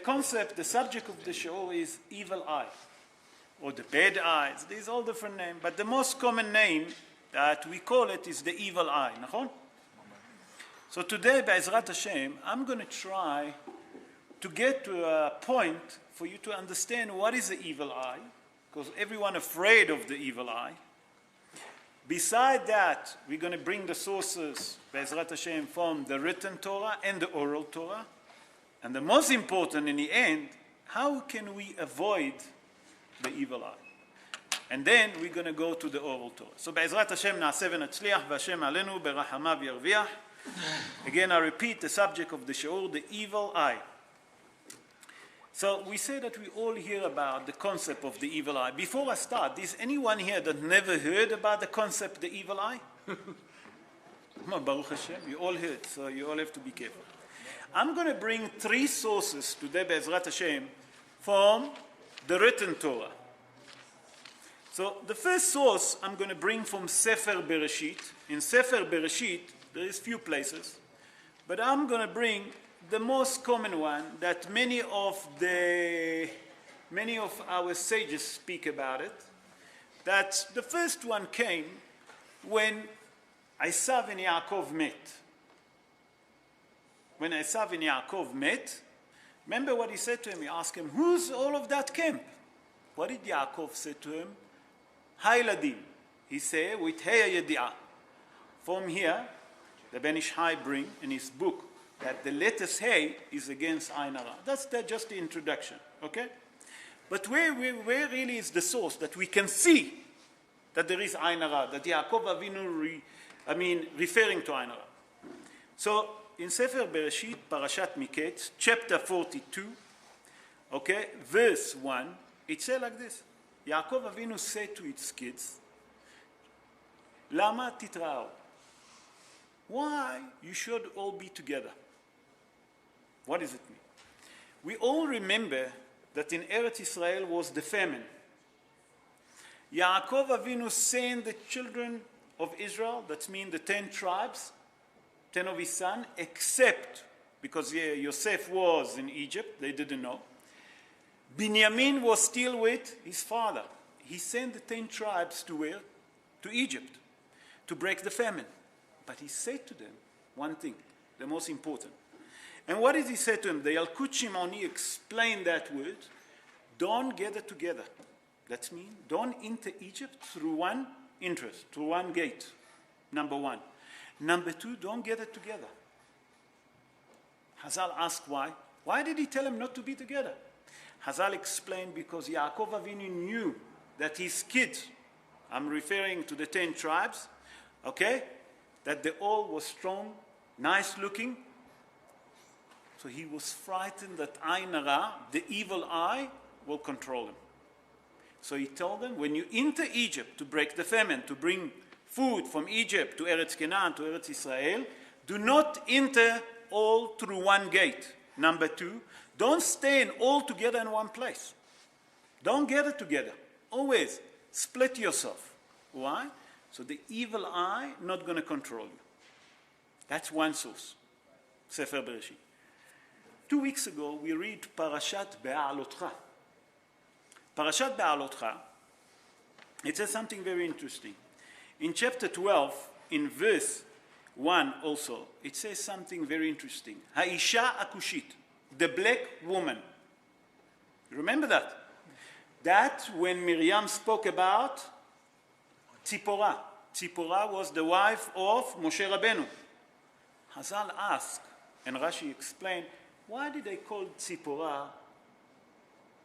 concept, the subject of the show is evil eye, or the bad eyes. There's all different names, but the most common name that we call it is the evil eye. נכון? So today, Be'ezrat Hashem, I'm going to try to get to a point for you to understand what is the evil eye, because everyone afraid of the evil eye. Beside that, we're going to bring the sources, Be'ezrat Hashem, from the written Torah and the oral Torah. And the most important in the end, how can we avoid the evil eye? And then we're going to go to the oral Torah. So Be'ezrat Hashem na'aseh v'natzliach v'Hashem alenu berachamav yarviach. Again, I repeat the subject of the shiur, the evil eye. So we say that we all hear about the concept of the evil eye. Before I start, is anyone here that never heard about the concept, the evil eye? Baruch Hashem, you all heard, so you all have to be careful. I'm going to bring three sources today, Be'ezrat Hashem, from the written Torah. So the first source I'm going to bring from Sefer Bereshit. In Sefer Bereshit, there is few places, but I'm going to bring the most common one that many of our sages speak about it. That the first one came when Esav and Yaakov met. When Esav and Yaakov met, remember what he said to him? He asked him, who's all of that camp? What did Yaakov say to him? Hailadim. He said, with Hey Yedi'ah. From here, the Ben Ish Hai bring in his book that the letters Hey is against Ain Hara. That's just the introduction, okay? But where really is the source that we can see that there is Ain Hara, that Yaakov Avinu, referring to Ain Hara. So, in Sefer Bereshit, Parashat Miketz, chapter 42, okay, verse 1, it says like this. Yaakov Avinu said to his kids, Lama titra'au? Why you should all be together? What does it mean? We all remember that in Eretz Israel was the famine. Yaakov Avinu sent the children of Israel, that means the 10 tribes, 10 of his sons, except, because Yosef was in Egypt, they didn't know. Binyamin was still with his father. He sent the 10 tribes to where? To Egypt, to break the famine. But he said to them one thing, the most important. And what did he say to them? The Yalkut Shimoni explained that word, don't gather together. That means don't enter Egypt through one interest, through one gate, number one. Number two, don't gather together. Hazal asked why. Why did he tell them not to be together? Hazal explained because Yaakov Avinu knew that his kids, I'm referring to the 10 tribes, okay, that they all were strong, nice looking. So he was frightened that Ain Hara, the evil eye, will control him. So he told them, when you enter Egypt to break the famine, to bring food from Egypt to Eretz Canaan, to Eretz Israel, do not enter all through one gate. Number two, don't stay all together in one place. Don't gather together. Always split yourself. Why? So the evil eye not going to control you. That's one source. Sefer Bereshit. 2 weeks ago, we read Parashat Be'alotcha. Parashat Be'alotcha, it says something very interesting. In chapter 12, in verse 1 also, it says something very interesting. Ha'isha akushit, the black woman. Remember that? That when Miriam spoke about Tzipporah. Tzipporah was the wife of Moshe Rabbeinu. Hazal asked, and Rashi explained, why did they call Tzipporah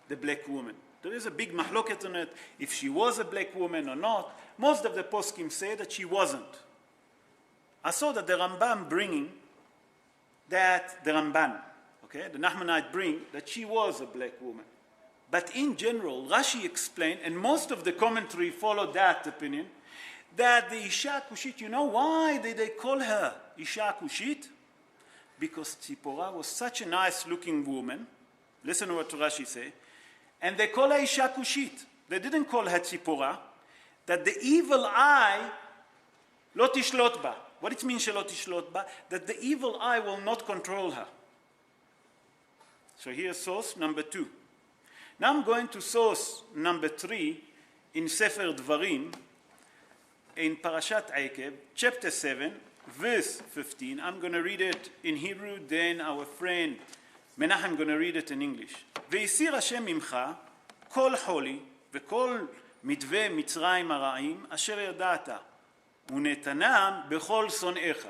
the black woman? There is a big mahloket on it, if she was a black woman or not. Most of the poskim say that she wasn't. I saw that the Rambam bringing that, the Ramban, okay, the Nachmanite bring that she was a black woman. But in general, Rashi explained, and most of the commentary followed that opinion, that the Isha Kushit, you know why did they call her Isha Kushit? Because Tzipporah was such a nice looking woman. Listen to what Rashi say. And they call her Isha Kushit. They didn't call her Tzipporah. That the evil eye, lo tishlot ba. What it means, lo tishlot ba? That the evil eye will not control her. So here's source number 2. Now I'm going to source number 3 in Sefer Dvarim, in Parashat Eikev, chapter 7, verse 15. I'm going to read it in Hebrew, then our friend Menachem going to read it in English. והסיר השם ממך כל חולי וכל מדווה מצרים הרעים אשר ידעת ונתנם בכל שונאיך.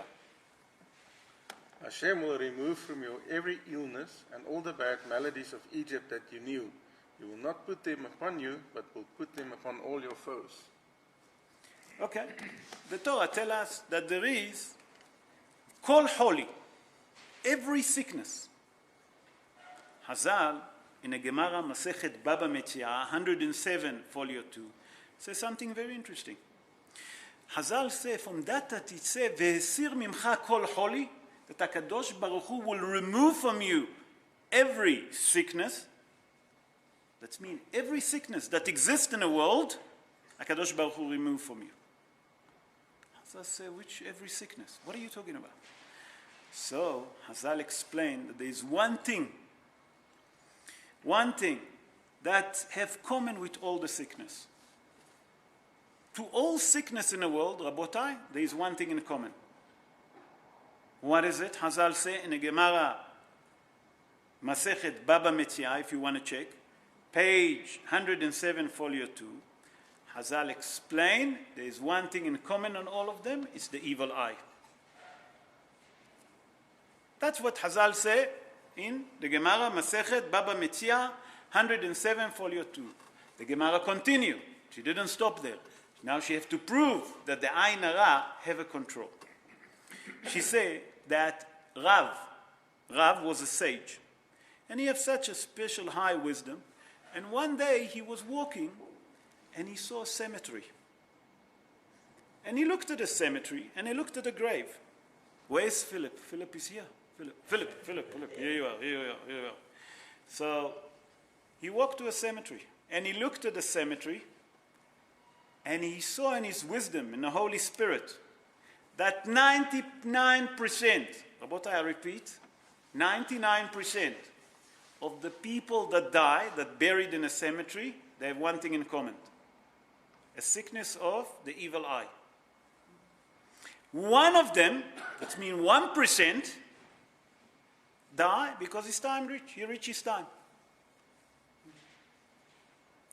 Hashem will remove from you every illness and all the bad maladies of Egypt that you knew. You will not put them upon you, but will put them upon all your foes. Okay. The Torah tells us that there is kol holi, every sickness. Hazal, in a Gemara Masechet Baba Metzia, 107, folio 2, says something very interesting. Hazal say, from that it says, V'hesir mimcha kol holi, that HaKadosh Baruch Hu will remove from you every sickness. That means every sickness that exists in the world, HaKadosh Baruch Hu will remove from you. Hazal say, which every sickness? What are you talking about? So Hazal explained that there is one thing that have common with all the sickness. To all sickness in the world, Rabotai, there is one thing in common. What is it? Hazal say in the Gemara Masechet Baba Metzia, if you want to check, page 107, folio 2, Hazal explain there is one thing in common on all of them, it's the evil eye. That's what Hazal say in the Gemara Masechet Baba Metzia 107, folio 2. The Gemara continue. She didn't stop there. Now she has to prove that the Ain Hara have a control. She said that Rav was a sage, and he had such a special high wisdom, and one day he was walking and he saw a cemetery. And he looked at the cemetery and he looked at the grave. Where's Philip? Philip is here. Philip, here you are. So he walked to a cemetery and he looked at the cemetery and he saw in his wisdom, in the Holy Spirit, that 99%, Rabotai, I repeat, 99% of the people that die, that buried in a cemetery, they have one thing in common. A sickness of the evil eye. One of them, that means 1%, die because his time reached. He reached his time.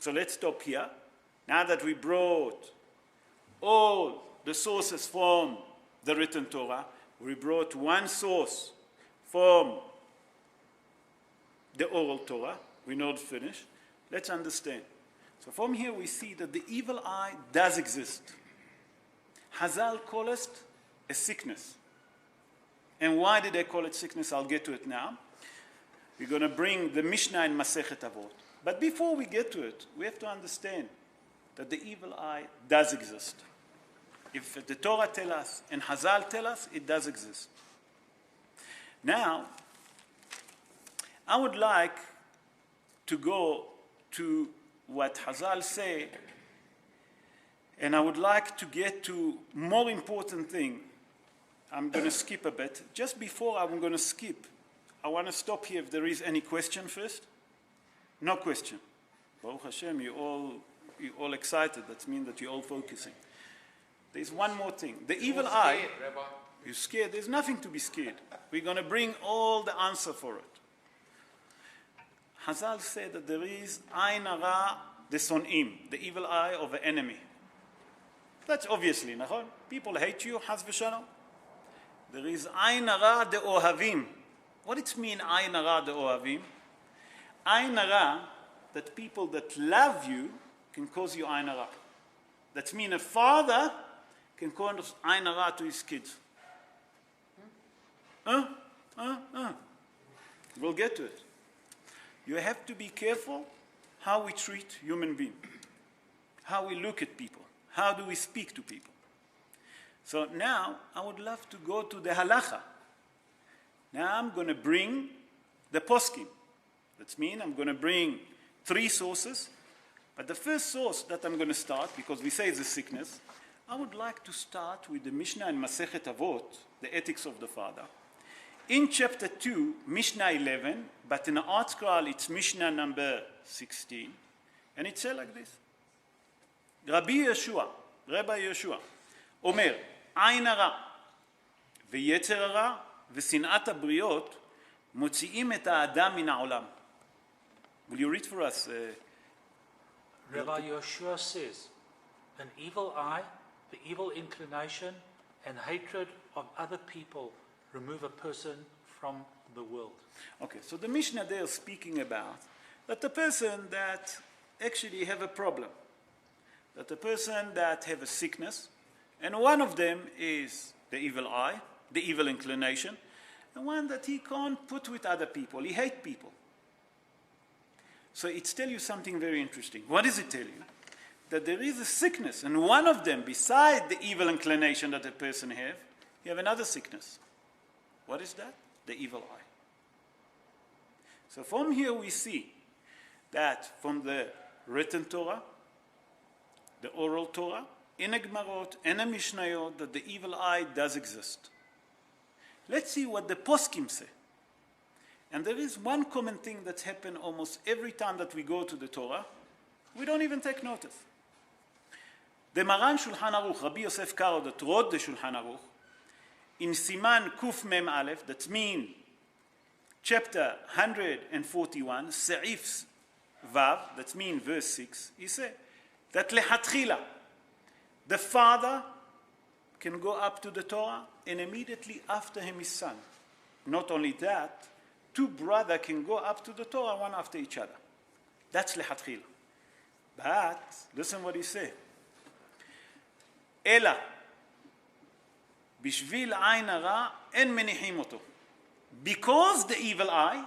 So let's stop here. Now that we brought all the sources from the written Torah, we brought one source from the oral Torah. We're not finished. Let's understand. So from here we see that the evil eye does exist. Hazal call it a sickness. And why did they call it sickness? I'll get to it now. We're going to bring the Mishnah in Masechet Avot. But before we get to it, we have to understand that the evil eye does exist. If the Torah tells us and Hazal tell us, it does exist. Now, I would like to go to what Hazal say, and I would like to get to more important thing. I'm going to skip a bit. Just before I'm going to skip, I want to stop here if there is any question first. No question. Baruch Hashem, you're all excited. That means that you're all focusing. There's one more thing. The evil eye. Rabbi. You're scared? There's nothing to be scared. We're going to bring all the answer for it. Hazal said that there is Ain Hara de Son'im, the evil eye of an enemy. That's obviously, nachon? People hate you, Haz v'shalom. There is Ain Hara de Ohavim. What does it mean, Ain Hara de Ohavim? Ain Hara, that people that love you can cause you Ain Hara. That means a father can cause Ain Hara to his kids. We'll get to it. You have to be careful how we treat human beings, how we look at people, how do we speak to people. So now I would love to go to the halacha. Now I'm going to bring the poskim. That means I'm going to bring 3 sources. But the first source that I'm going to start, because we say it's a sickness, I would like to start with the Mishnah in Masechet Avot, the ethics of the father. in chapter 2, Mishnah 11, but in the art scroll it's Mishnah number 16, and it says like this. Rabbi Yeshua, אומר, עין הרע ויצר הרע ושנאת הבריות מוציאים את האדם מן העולם. Will you read for us? Rabbi Yeshua says, an evil eye, the evil inclination, and hatred of other people remove a person from the world. Okay, so the Mishnah there is speaking about that the person that actually have a problem, that the person that have a sickness, and one of them is the evil eye, the evil inclination, and one that he can't put with other people. He hates people. So it's tell you something very interesting. What does it tell you? That there is a sickness, and one of them, beside the evil inclination that a person have, you have another sickness. What is that? The evil eye. So from here we see that from the written Torah, the oral Torah, in a Gemarot and a Mishnayot, that the evil eye does exist. Let's see what the poskim say. And there is one common thing that's happened almost every time that we go to the Torah. We don't even take notice. The Maran Shulchan Aruch, Rabbi Yosef Karo, that wrote the Shulchan Aruch, in Siman Kuf Mem Aleph, that means chapter 141, Se'if Vav, that means verse 6, he said that lehatchila, the father can go up to the Torah and immediately after him his son. Not only that, two brothers can go up to the Torah one after each other. That's lehatchila. But listen what he said. Ela, bishvil ayn hara en menichim oto. Because the evil eye,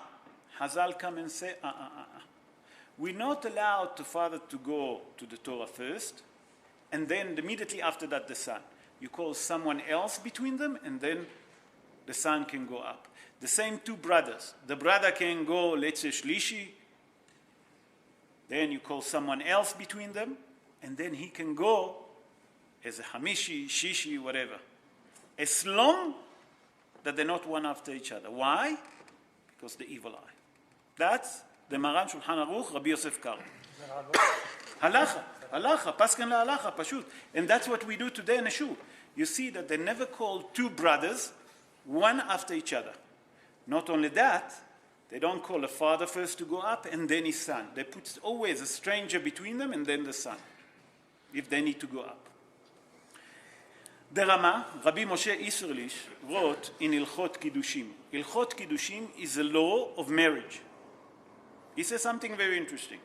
Hazal come and say, we're not allowed the father to go to the Torah first, and then immediately after that the son. You call someone else between them, and then the son can go up. The same two brothers. The brother can go, let's say, shlishi, then you call someone else between them, and then he can go as a hamishi, shishi, whatever. As long that they're not one after each other. Why? Because the evil eye. That's the Maran Shulchan Aruch, Rabbi Yosef Karo. Halacha, paskan la halacha, pashut. And that's what we do today in a shul. You see that they never call two brothers one after each other. Not only that, they don't call a father first to go up and then his son. They put always a stranger between them and then the son, if they need to go up. The Rama, Rabbi Moshe Isserlich, wrote in Ilchot Kiddushim. Ilchot Kiddushim is a law of marriage. He says something very interesting.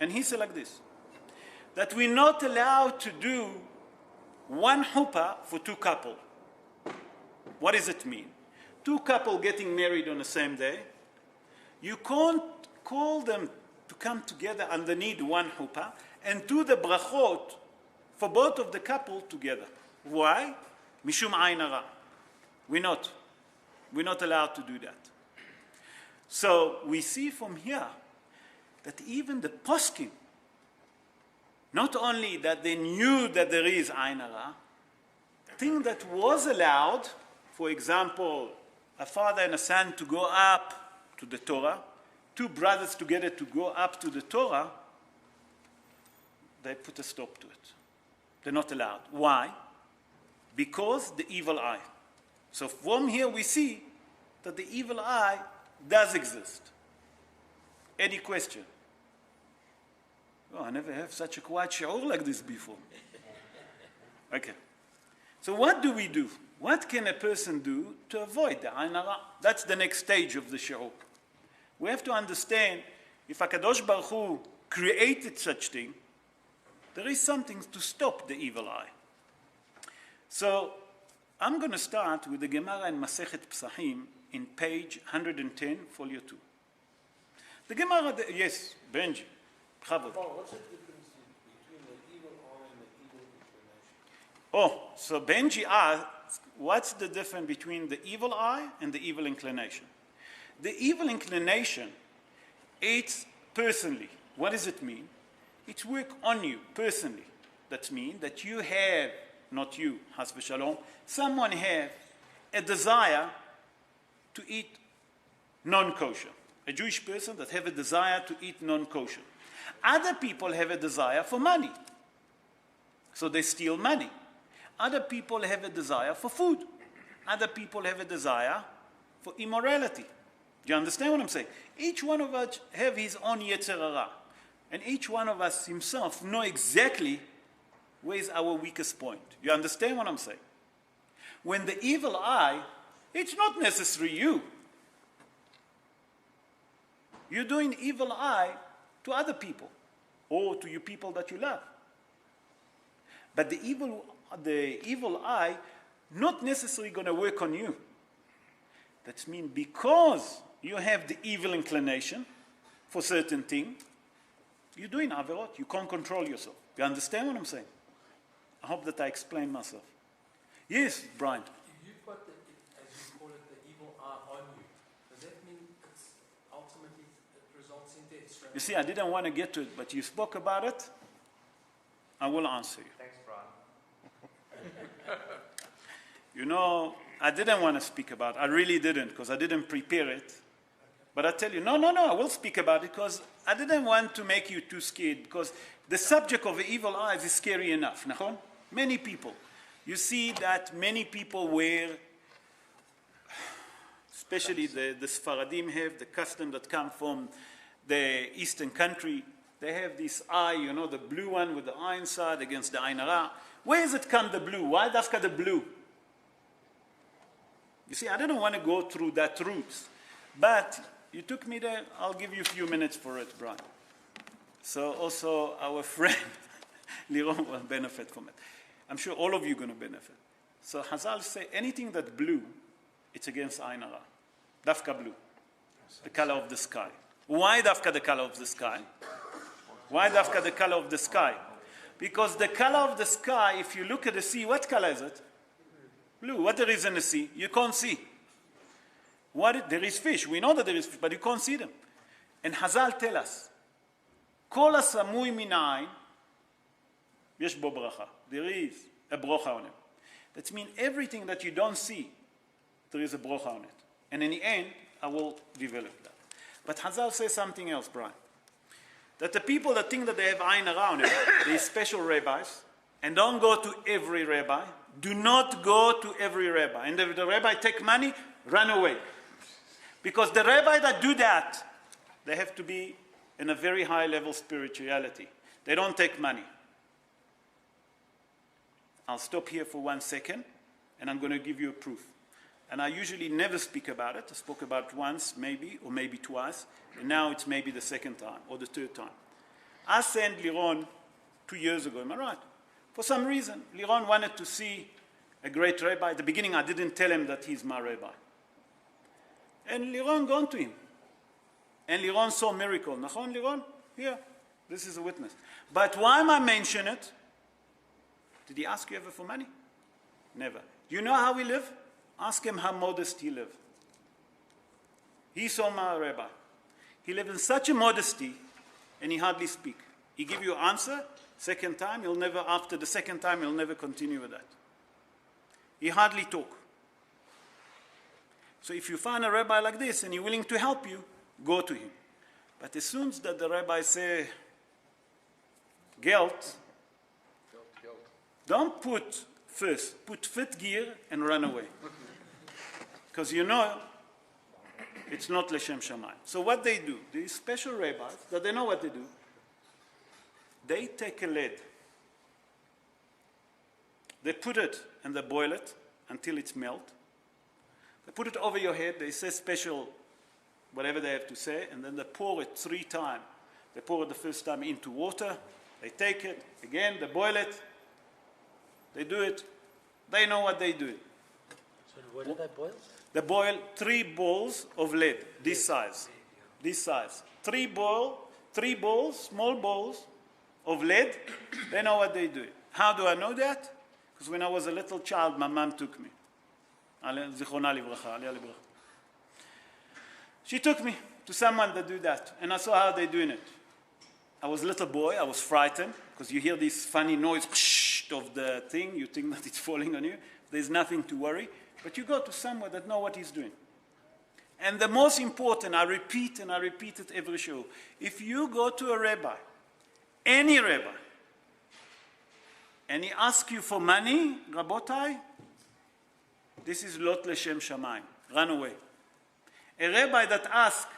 And he said like this, that we're not allowed to do one chuppah for two couples. What does it mean? Two couples getting married on the same day, you can't call them to come together underneath one chuppah and do the brachot for both of the couple together. Why? Mishum ayn hara. We're not allowed to do that. So we see from here that even the poskim, not only that they knew that there is ayn hara, thing that was allowed, for example, a father and a son to go up to the Torah, two brothers together to go up to the Torah, they put a stop to it. They're not allowed. Why? Because the evil eye. So from here we see that the evil eye does exist. Any question? Oh, I never have such a quiet shiur like this before. Okay. So what do we do? What can a person do to avoid the ayn hara? That's the next stage of the shiur. We have to understand, if HaKadosh Baruch Hu created such thing, there is something to stop the evil eye. So I'm going to start with the Gemara in Masechet Psachim in page 110, folio 2. The Gemara, yes, Benji, Chavod. What's the difference between the evil eye and the evil inclination? Oh, so Benji asked, what's the difference between the evil eye and the evil inclination? The evil inclination, it's personally. What does it mean? It works on you personally. That means that you have, not you, has v'shalom, someone have a desire to eat non-kosher. A Jewish person that have a desire to eat non-kosher. Other people have a desire for money. So they steal money. Other people have a desire for food. Other people have a desire for immorality. Do you understand what I'm saying? Each one of us have his own Yetzer Hara. And each one of us himself know exactly where is our weakest point. You understand what I'm saying? When the evil eye, it's not necessarily you. You're doing evil eye to other people or to you people that you love. But the evil eye not necessarily going to work on you. That means because you have the evil inclination for certain thing, you're doing averot. You can't control yourself. You understand what I'm saying? I hope that I explained myself. Yes, Brian. If you've got the, as you call it, the evil eye on you, does that mean it's ultimately it results in death? Straight You see, I didn't want to get to it, but you spoke about it. I will answer you. Thanks, Brian. You know, I didn't want to speak about it. I really didn't, because I didn't prepare it. But I tell you, no, I will speak about it, because I didn't want to make you too scared, because the subject of the evil eyes is scary enough. Nachon? Many people. You see that many people wear, especially the Sfaradim have the custom that come from the eastern country. They have this eye, you know, the blue one with the eye inside against the Ain Hara. Where does it come, the blue? Why dafka the blue? You see, I didn't want to go through that route. But you took me there. I'll give you a few minutes for it, Brian. So also our friend, Liron, will benefit from it. I'm sure all of you are going to benefit. So Hazal say anything that blue, it's against Ain Hara. Dafka blue, the color of the sky. Why dafka the color of the sky? Why dafka the color of the sky? Because the color of the sky, if you look at the sea, what color is it? Blue. What there is in the sea? You can't see. There is fish. We know that there is fish, but you can't see them. And Hazal tell us, Kol hasamui min ha'ain, yesh bo bracha. There is a brocha on it. That means everything that you don't see, there is a brocha on it. And in the end, I will develop that. But Hazal says something else, Brian. That the people that think that they have Ain Hara on it, these special rabbis, and don't go to every rabbi. Do not go to every rabbi. And if the rabbi take money, run away. Because the rabbi that do that, they have to be in a very high level spirituality. They don't take money. I'll stop here for 1 second, and I'm going to give you a proof. And I usually never speak about it. I spoke about it once, maybe, or maybe twice. And now it's maybe the second time, or the third time. I sent Liron 2 years ago, am I right? For some reason, Liron wanted to see a great rabbi. At the beginning, I didn't tell him that he's my rabbi. And Liron gone to him. And Liron saw a miracle. Nachon, Liron? Here. This is a witness. But why am I mentioning it? Did he ask you ever for money? Never. Do you know how he lived? Ask him how modest he lived. He saw my rabbi. He lived in such a modesty, and he hardly speak. He give you an answer. Second time, he'll never, after the second time, he'll never continue with that. He hardly talk. So if you find a rabbi like this and he's willing to help you, go to him. But as soon as that the rabbi say, guilt, don't put first, put fifth gear and run away. Because you know, it's not Leshem Shamayim. So what they do, these special rabbis, that they know what they do, they take a lead. They put it and they boil it until it's melt. They put it over your head. They say special, whatever they have to say, and then they pour it 3 times. They pour it the first time into water. They take it again. They boil it. They do it. They know what they do. So what do they boil? They boil 3 balls of lead, this size. This size. 3 balls, small balls of lead. They know what they do. How do I know that? Because when I was a little child, my mom took me. Zichronah livracha, aliyah livracha. She took me to someone that do that, and I saw how they're doing it. I was a little boy. I was frightened because you hear this funny noise of the thing. You think that it's falling on you. There's nothing to worry. But you go to someone that know what he's doing. And the most important, I repeat and I repeat it every show. If you go to a rabbi, any rabbi, and he asks you for money, Rabotai, this is lot leshem shamayim. Run away. A rabbi that asks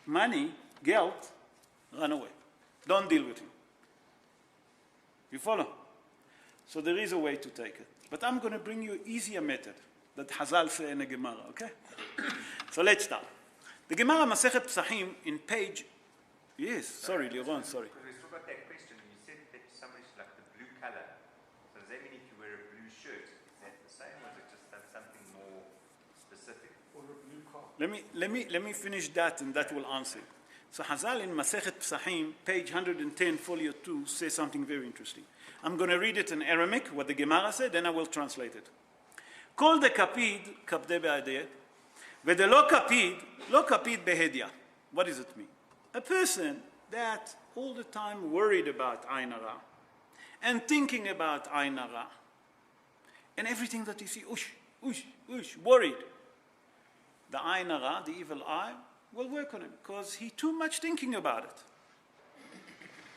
money, guilt, run away. Don't deal with him. You follow? So there is a way to take it. But I'm going to bring you an easier method that Hazal say in the Gemara, okay? So let's start. The Gemara Masechet Psachim in page... Yes, sorry, Liron, sorry. Because we still got that question. You said that somebody's like the blue color. So does that mean if you wear a blue shirt, is that the same, or is it just something more specific? Or a blue car. Let me finish that and that will answer. So Hazal in Masechet Psachim, page 110, folio 2, says something very interesting. I'm going to read it in Aramaic, what the Gemara said, then I will translate it. Kol de kapid, kapde be'adeh, v'de lo kapid behedya. What does it mean? A person that all the time worried about Ain Hara and thinking about Ain Hara and everything that you see, worried. The Ain Hara, the evil eye, will work on him because he's too much thinking about it.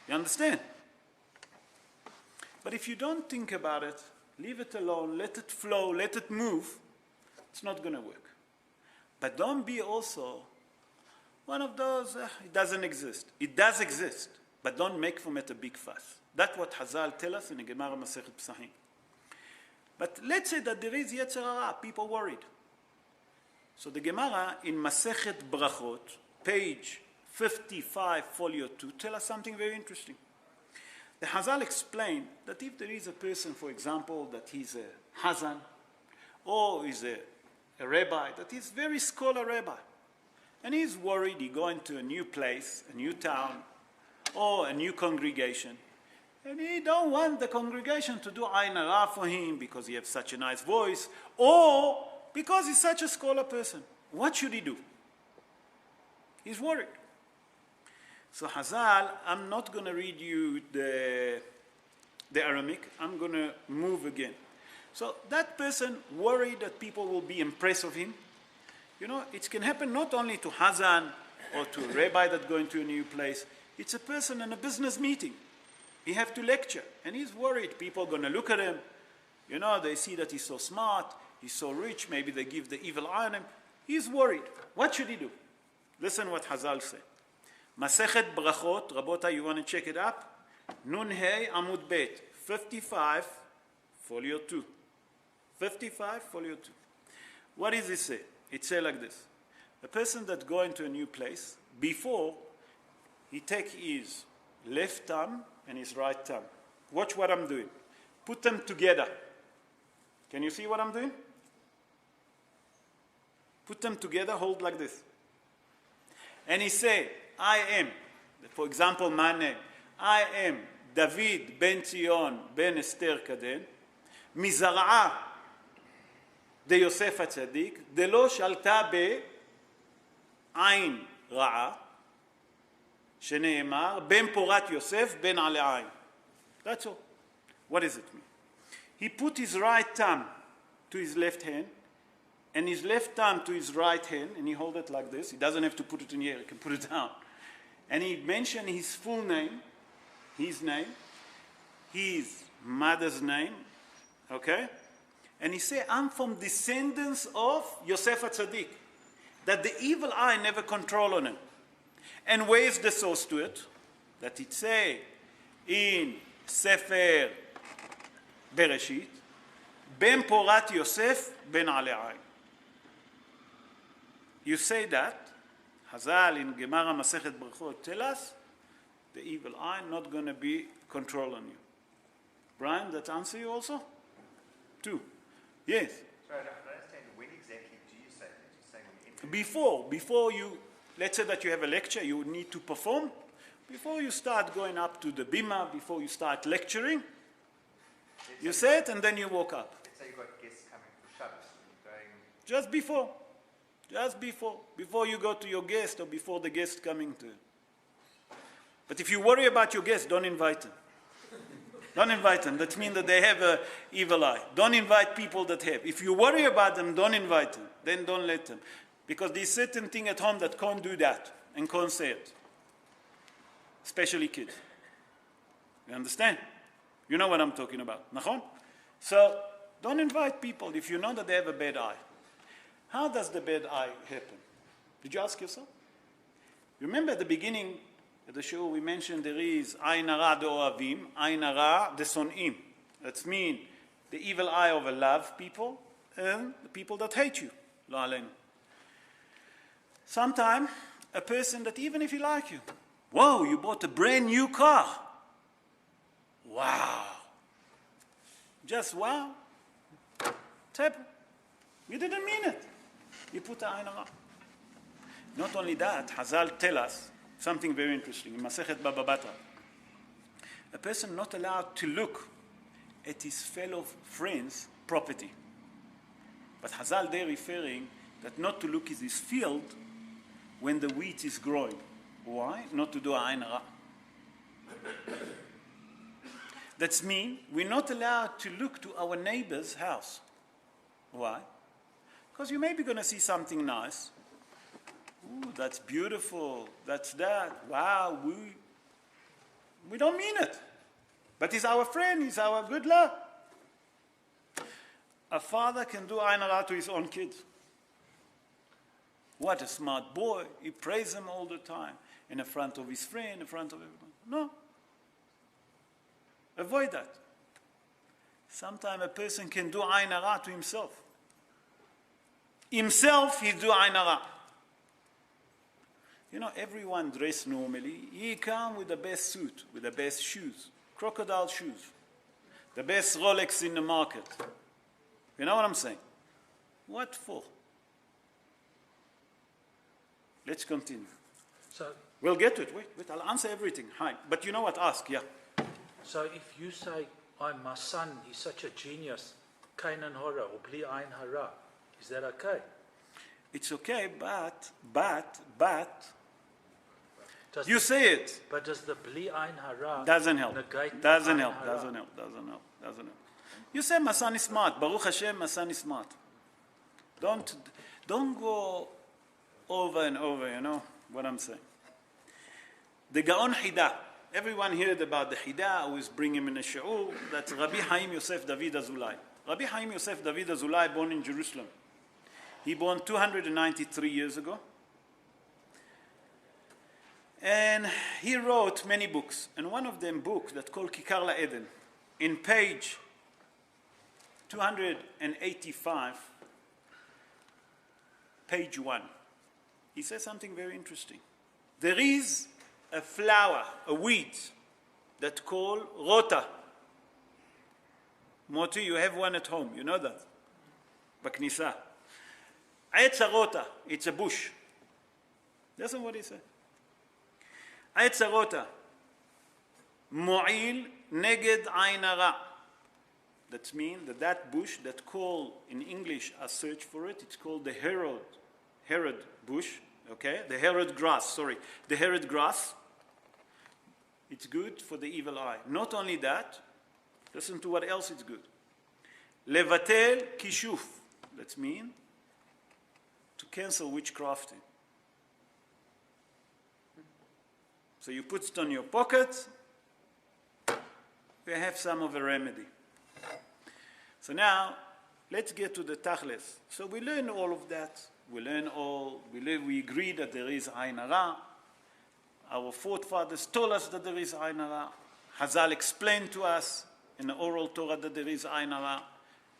You understand? But if you don't think about it, leave it alone, let it flow, let it move, it's not going to work. But don't be also one of those, it doesn't exist. It does exist, but don't make from it a big fuss. That's what Hazal tell us in the Gemara Masechet Psachim. But let's say that there is Yetzer Hara, people worried. So the Gemara in Masechet Brachot, page 55, folio 2, tell us something very interesting. The Hazal explained that if there is a person, for example, that he's a Hazan, or is a rabbi, that is very scholar rabbi, and he's worried, he's going to a new place, a new town, or a new congregation, and he don't want the congregation to do Ain Hara for him because he has such a nice voice, or because he's such a scholar person. What should he do? He's worried. So Hazal, I'm not going to read you the Aramaic. I'm going to move again. So that person worried that people will be impressed of him. You know, it can happen not only to Hazan or to a rabbi that's going to a new place. It's a person in a business meeting. He have to lecture, and he's worried. People are going to look at him. You know, they see that he's so smart, he's so rich, maybe they give the evil eye on him. He's worried. What should he do? Listen what Hazal said. Masechet Brachot, Rabota, you want to check it up? Nun Hey Amud Bet, 55, folio 2. 55, folio 2. What does it say? It says like this. A person that go into a new place, before, he take his left thumb and his right thumb. Watch what I'm doing. Put them together. Can you see what I'm doing? Put them together, hold like this. And he say, I am, for example, my name. I am David ben Zion ben Esther Kaden, מזרעה דיוסף הצדיק, דלא שלטה בעין רעה, שנאמר, בן פורת יוסף, בן עלי עין. That's all. What does it mean? He put his right thumb to his left hand, and his left thumb to his right hand, and he hold it like this. He doesn't have to put it in here, he can put it down. And he mentioned his full name, his name, his mother's name, okay? And he said, I'm from descendants of Yosef HaTzadik, that the evil eye never control on him. And where is the source to it? That it say in Sefer Bereshit, Ben Porat Yosef Ben Ale'ai. You say that, Hazal in Gemara Masechet Brachot tell us, the evil eye not going to be control on you. Brian, that answer you also? 2. Yes. Sorry, I don't understand. When exactly do you say that? You're saying when you Before you, let's say that you have a lecture, you need to perform. Before you start going up to the bima, before you start lecturing, you say it and then you walk up. Let's say you've got guests coming for Shabbos. You're going... Just before. Just before. Before you go to your guest or before the guest coming to. But if you worry about your guest, don't invite them. Don't invite them. That means that they have an evil eye. Don't invite people that have. If you worry about them, don't invite them. Then don't let them. Because there's certain thing at home that can't do that and can't say it. Especially kids. You understand? You know what I'm talking about. Nachon? So, don't invite people if you know that they have a bad eye. How does the bad eye happen? Did you ask yourself? Remember at the beginning of the show we mentioned there is Ain Hara de'ohavim, Ain Hara de'son'im. That means the evil eye of a love people and the people that hate you. Lo aleinu. Sometimes a person that even if he like you, whoa, you bought a brand new car. Wow. Just wow. Tap. You didn't mean it. You put the Ain Hara. Not only that, Hazal tell us something very interesting. In Masechet Baba Batra, a person not allowed to look at his fellow friends' property. But Hazal there referring that not to look at his field when the wheat is growing. Why? Not to do Ain Hara. That means we're not allowed to look to our neighbor's house. Why? Because you may be going to see something nice. Ooh, that's beautiful. That's that. Wow, we don't mean it. But he's our friend. He's our good luck. A father can do Ain Hara to his own kids. What a smart boy. He praises him all the time. In the front of his friend, in front of everyone. No. Avoid that. Sometimes a person can do Ain Hara to himself. Himself, he do Ain Hara. You know, everyone dressed normally. He come with the best suit, with the best shoes, crocodile shoes, the best Rolex in the market. You know what I'm saying? What for? Let's continue. So, We'll get to it. Wait, I'll answer everything. Hi. But you know what? Ask, yeah. so if you say, my son, he's such a genius, Kainan Hara or Bli Ain Hara, is that okay? It's okay, but, Does you say it. But does the Bli Ain Hara Doesn't help. negate Doesn't Ain help. Hara? Doesn't help. You say my son is smart. Baruch Hashem, my son is smart. Don't go over and over, you know what I'm saying. The Gaon Hida. Everyone heard about the Hida. I always bring him in a shi'ur. That's Rabbi Haim Yosef David Azulai. Rabbi Haim Yosef David Azulai born in Jerusalem. He born 293 years ago. And he wrote many books. And one of them book that called Kikar LaEden, in page 285, page 1, he says something very interesting. There is a flower, a weed, that called rota. Moti, you have one at home, you know that? Baknisa. Eitz rota, it's a bush. That's what he said. Eitz rota. Mu'il neged Ain Hara. That means that bush that called in English, I search for it, it's called the Herod bush, okay? The Herod grass. It's good for the evil eye. Not only that, listen to what else it's good. Levatel kishuf. That means to cancel witchcrafting. So you put it on your pocket, you have some of a remedy. So now, let's get to the tachlis. So we learn all of that. We agree that there is Ain Hara. Our forefathers told us that there is Ain Hara. Hazal explained to us in the oral Torah that there is Ain Hara.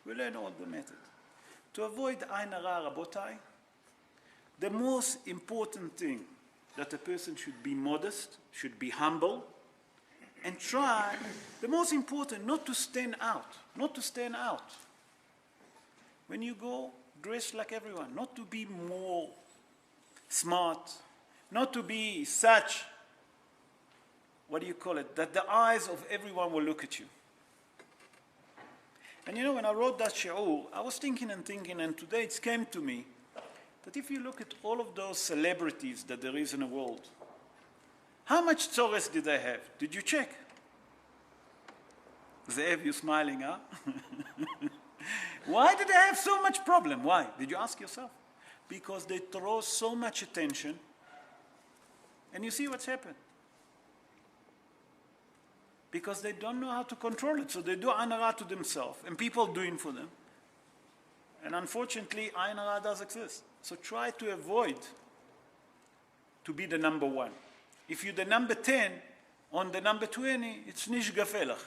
We learn all the method. To avoid Ain Hara, Rabotai, the most important thing that a person should be modest, should be humble, and try, the most important, not to stand out. When you go, dress like everyone, not to be more smart, not to be such, that the eyes of everyone will look at you. And you know, when I wrote that shi'ur, I was thinking, and today it came to me, that if you look at all of those celebrities that there is in the world, how much tzores did they have? Did you check? Zev, you smiling, huh? Why did they have so much problem? Why? Did you ask yourself? because they throw so much attention, and you see what's happened. Because they don't know how to control it, so they do ayn hara to themselves, and people doing for them. And unfortunately, ayn hara does exist. So try to avoid to be the number one. If you're the number 10 on the number 20, it's nish gafelach.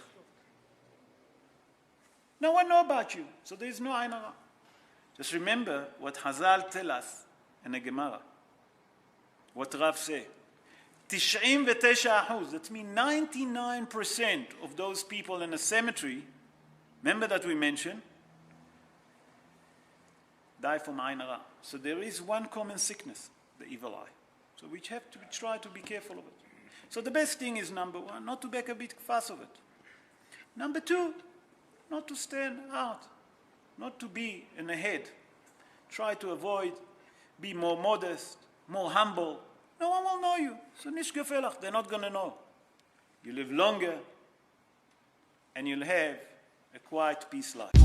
No one knows about you, so there is no ayn hara. Just remember what Hazal tell us in the Gemara. What Rav say. 99%, that means 99% of those people in a cemetery, remember that we mentioned, die from ayn hara. So there is one common sickness, the evil eye. So we have to try to be careful of it. So the best thing is, number one, not to make a big fuss of it. Number two, not to stand out, not to be in the head. Try to avoid, be more modest, more humble. No one will know you. So nish gefelach, they're not going to know. You live longer, and you'll have a quiet, peace life.